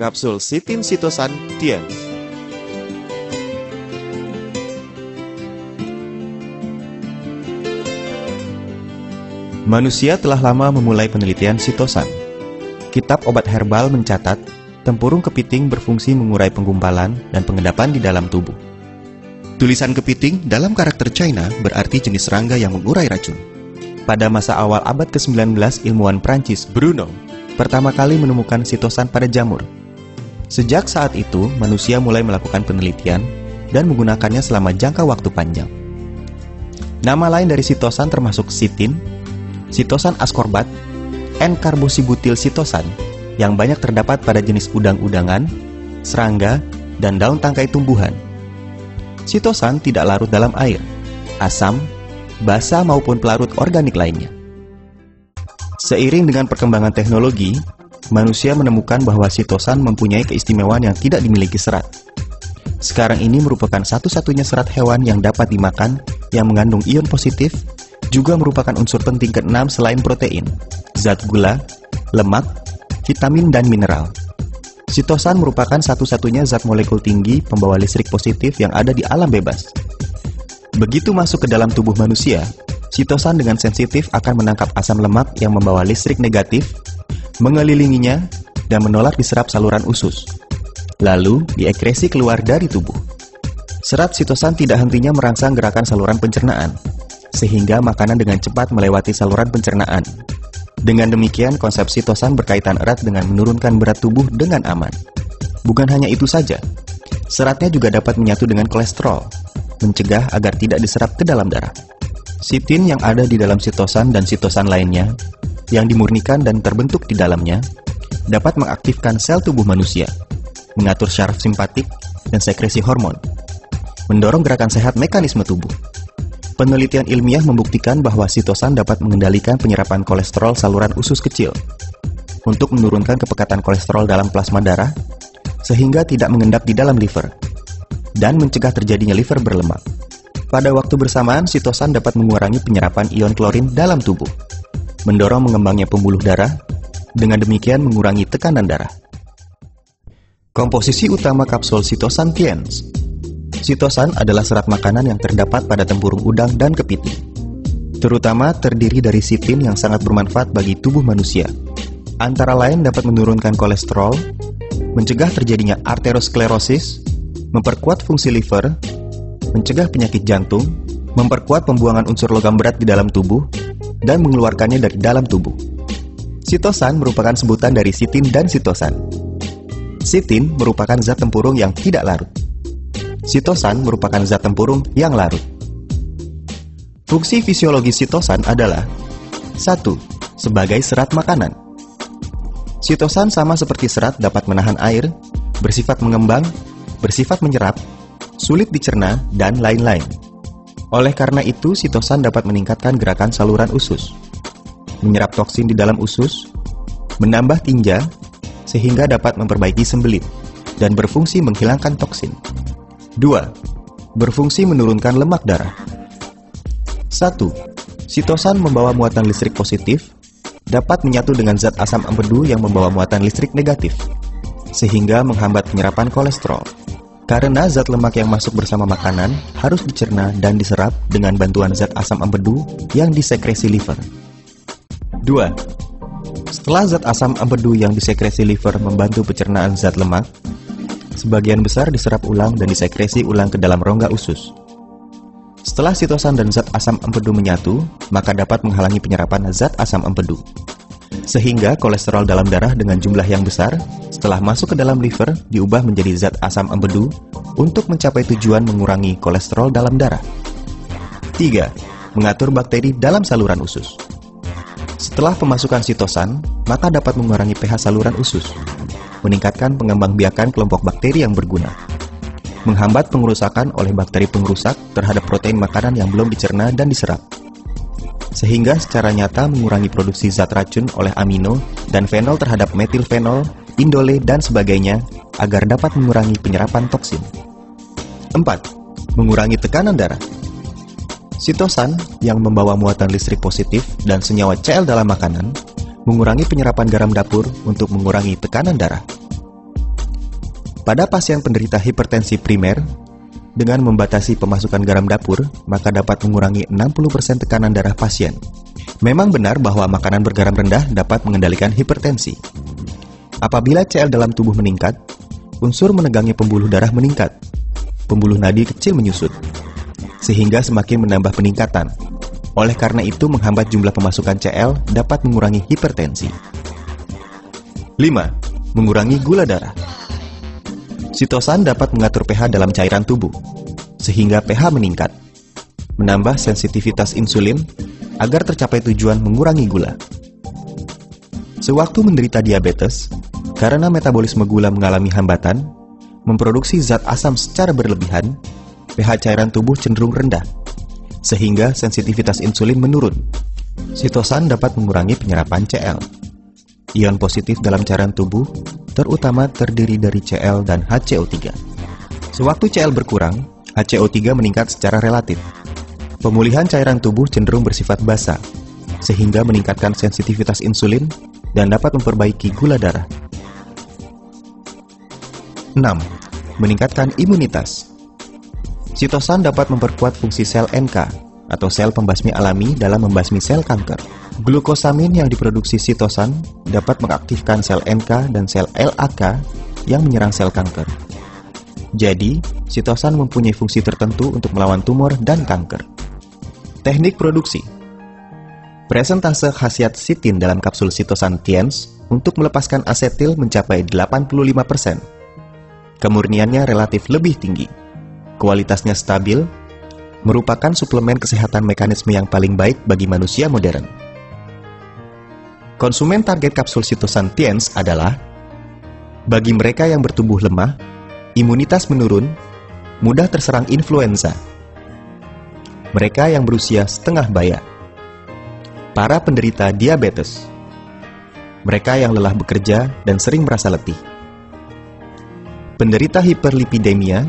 Kapsul Sitin Sitosan Tiens. Manusia telah lama memulai penelitian sitosan. Kitab obat herbal mencatat, tempurung kepiting berfungsi mengurai penggumpalan dan pengendapan di dalam tubuh. Tulisan kepiting dalam karakter China berarti jenis serangga yang mengurai racun. Pada masa awal abad ke-19, ilmuwan Prancis Bruno pertama kali menemukan sitosan pada jamur. Sejak saat itu, manusia mulai melakukan penelitian dan menggunakannya selama jangka waktu panjang. Nama lain dari sitosan termasuk sitin, sitosan ascorbat, N-karboksibutil sitosan yang banyak terdapat pada jenis udang-udangan, serangga, dan daun tangkai tumbuhan. Sitosan tidak larut dalam air, asam, basa maupun pelarut organik lainnya. Seiring dengan perkembangan teknologi, manusia menemukan bahwa sitosan mempunyai keistimewaan yang tidak dimiliki serat. Sekarang ini merupakan satu-satunya serat hewan yang dapat dimakan yang mengandung ion positif, juga merupakan unsur penting ke-6 selain protein, zat gula, lemak, vitamin, dan mineral. Sitosan merupakan satu-satunya zat molekul tinggi pembawa listrik positif yang ada di alam bebas. Begitu masuk ke dalam tubuh manusia, sitosan dengan sensitif akan menangkap asam lemak yang membawa listrik negatif, mengelilinginya, dan menolak diserap saluran usus. Lalu, diekresi keluar dari tubuh. Serat sitosan tidak hentinya merangsang gerakan saluran pencernaan, sehingga makanan dengan cepat melewati saluran pencernaan. Dengan demikian, konsep sitosan berkaitan erat dengan menurunkan berat tubuh dengan aman. Bukan hanya itu saja, seratnya juga dapat menyatu dengan kolesterol, mencegah agar tidak diserap ke dalam darah. Sitin yang ada di dalam sitosan dan sitosan lainnya, yang dimurnikan dan terbentuk di dalamnya, dapat mengaktifkan sel tubuh manusia, mengatur syaraf simpatik dan sekresi hormon, mendorong gerakan sehat mekanisme tubuh. Penelitian ilmiah membuktikan bahwa sitosan dapat mengendalikan penyerapan kolesterol saluran usus kecil untuk menurunkan kepekatan kolesterol dalam plasma darah sehingga tidak mengendap di dalam liver dan mencegah terjadinya liver berlemak. Pada waktu bersamaan, sitosan dapat mengurangi penyerapan ion klorin dalam tubuh, mendorong mengembangnya pembuluh darah, dengan demikian mengurangi tekanan darah. Komposisi utama kapsul sitosan Tiens. Sitosan adalah serat makanan yang terdapat pada tempurung udang dan kepiting. Terutama terdiri dari sitin yang sangat bermanfaat bagi tubuh manusia. Antara lain dapat menurunkan kolesterol, mencegah terjadinya arteriosklerosis, memperkuat fungsi liver, mencegah penyakit jantung, memperkuat pembuangan unsur logam berat di dalam tubuh, dan mengeluarkannya dari dalam tubuh. Sitosan merupakan sebutan dari sitin dan sitosan. Sitin merupakan zat tempurung yang tidak larut. Sitosan merupakan zat tempurung yang larut. Fungsi fisiologis sitosan adalah 1. Sebagai serat makanan. Sitosan sama seperti serat dapat menahan air, bersifat mengembang, bersifat menyerap, sulit dicerna, dan lain-lain. Oleh karena itu, sitosan dapat meningkatkan gerakan saluran usus, menyerap toksin di dalam usus, menambah tinja, sehingga dapat memperbaiki sembelit, dan berfungsi menghilangkan toksin. 2. Berfungsi menurunkan lemak darah. 1. Sitosan membawa muatan listrik positif, dapat menyatu dengan zat asam empedu yang membawa muatan listrik negatif, sehingga menghambat penyerapan kolesterol. Karena zat lemak yang masuk bersama makanan harus dicerna dan diserap dengan bantuan zat asam empedu yang disekresi liver. 2. Setelah zat asam empedu yang disekresi liver membantu pencernaan zat lemak, sebagian besar diserap ulang dan disekresi ulang ke dalam rongga usus. Setelah sitosan dan zat asam empedu menyatu, maka dapat menghalangi penyerapan zat asam empedu. Sehingga kolesterol dalam darah dengan jumlah yang besar, setelah masuk ke dalam liver, diubah menjadi zat asam empedu untuk mencapai tujuan mengurangi kolesterol dalam darah. 3. Mengatur bakteri dalam saluran usus. Setelah pemasukan sitosan, maka dapat mengurangi pH saluran usus, meningkatkan pengembangbiakan kelompok bakteri yang berguna, menghambat pengerusakan oleh bakteri pengrusak terhadap protein makanan yang belum dicerna dan diserap, sehingga secara nyata mengurangi produksi zat racun oleh amino dan fenol terhadap metilfenol, indole, dan sebagainya agar dapat mengurangi penyerapan toksin. 4. Mengurangi tekanan darah. Sitosan yang membawa muatan listrik positif dan senyawa Cl dalam makanan mengurangi penyerapan garam dapur untuk mengurangi tekanan darah. Pada pasien penderita hipertensi primer, dengan membatasi pemasukan garam dapur, maka dapat mengurangi 60% tekanan darah pasien. Memang benar bahwa makanan bergaram rendah dapat mengendalikan hipertensi. Apabila CL dalam tubuh meningkat, unsur menegangnya pembuluh darah meningkat. Pembuluh nadi kecil menyusut, sehingga semakin menambah peningkatan. Oleh karena itu, menghambat jumlah pemasukan CL dapat mengurangi hipertensi. 5. Mengurangi gula darah. Sitosan dapat mengatur pH dalam cairan tubuh, sehingga pH meningkat, menambah sensitivitas insulin agar tercapai tujuan mengurangi gula. Sewaktu menderita diabetes, karena metabolisme gula mengalami hambatan, memproduksi zat asam secara berlebihan, pH cairan tubuh cenderung rendah, sehingga sensitivitas insulin menurun. Sitosan dapat mengurangi penyerapan CL. Ion positif dalam cairan tubuh terutama terdiri dari Cl dan HCO3. Sewaktu Cl berkurang, HCO3 meningkat secara relatif. Pemulihan cairan tubuh cenderung bersifat basa, sehingga meningkatkan sensitivitas insulin dan dapat memperbaiki gula darah. 6. Meningkatkan imunitas. Sitosan dapat memperkuat fungsi sel NK, atau sel pembasmi alami dalam membasmi sel kanker. Glukosamin yang diproduksi sitosan dapat mengaktifkan sel NK dan sel LAK yang menyerang sel kanker. Jadi, sitosan mempunyai fungsi tertentu untuk melawan tumor dan kanker. Teknik produksi. Presentase khasiat sitin dalam kapsul sitosan TIENS untuk melepaskan asetil mencapai 85%. Kemurniannya relatif lebih tinggi. Kualitasnya stabil, merupakan suplemen kesehatan mekanisme yang paling baik bagi manusia modern. Konsumen target kapsul sitosan TIENS adalah bagi mereka yang bertubuh lemah, imunitas menurun, mudah terserang influenza, mereka yang berusia setengah baya, para penderita diabetes, mereka yang lelah bekerja dan sering merasa letih, penderita hiperlipidemia,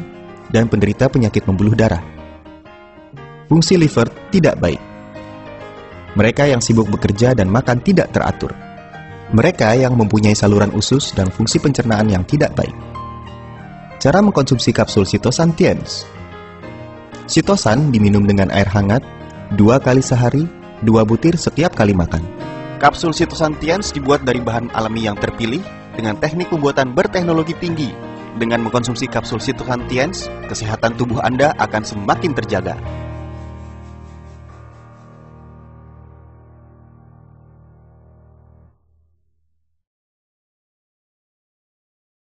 dan penderita penyakit pembuluh darah. Fungsi liver tidak baik. Mereka yang sibuk bekerja dan makan tidak teratur. Mereka yang mempunyai saluran usus dan fungsi pencernaan yang tidak baik. Cara mengkonsumsi kapsul sitosan TIENS. Sitosan diminum dengan air hangat 2 kali sehari, 2 butir setiap kali makan. Kapsul sitosan TIENS dibuat dari bahan alami yang terpilih dengan teknik pembuatan berteknologi tinggi. Dengan mengkonsumsi kapsul sitosan TIENS, kesehatan tubuh Anda akan semakin terjaga.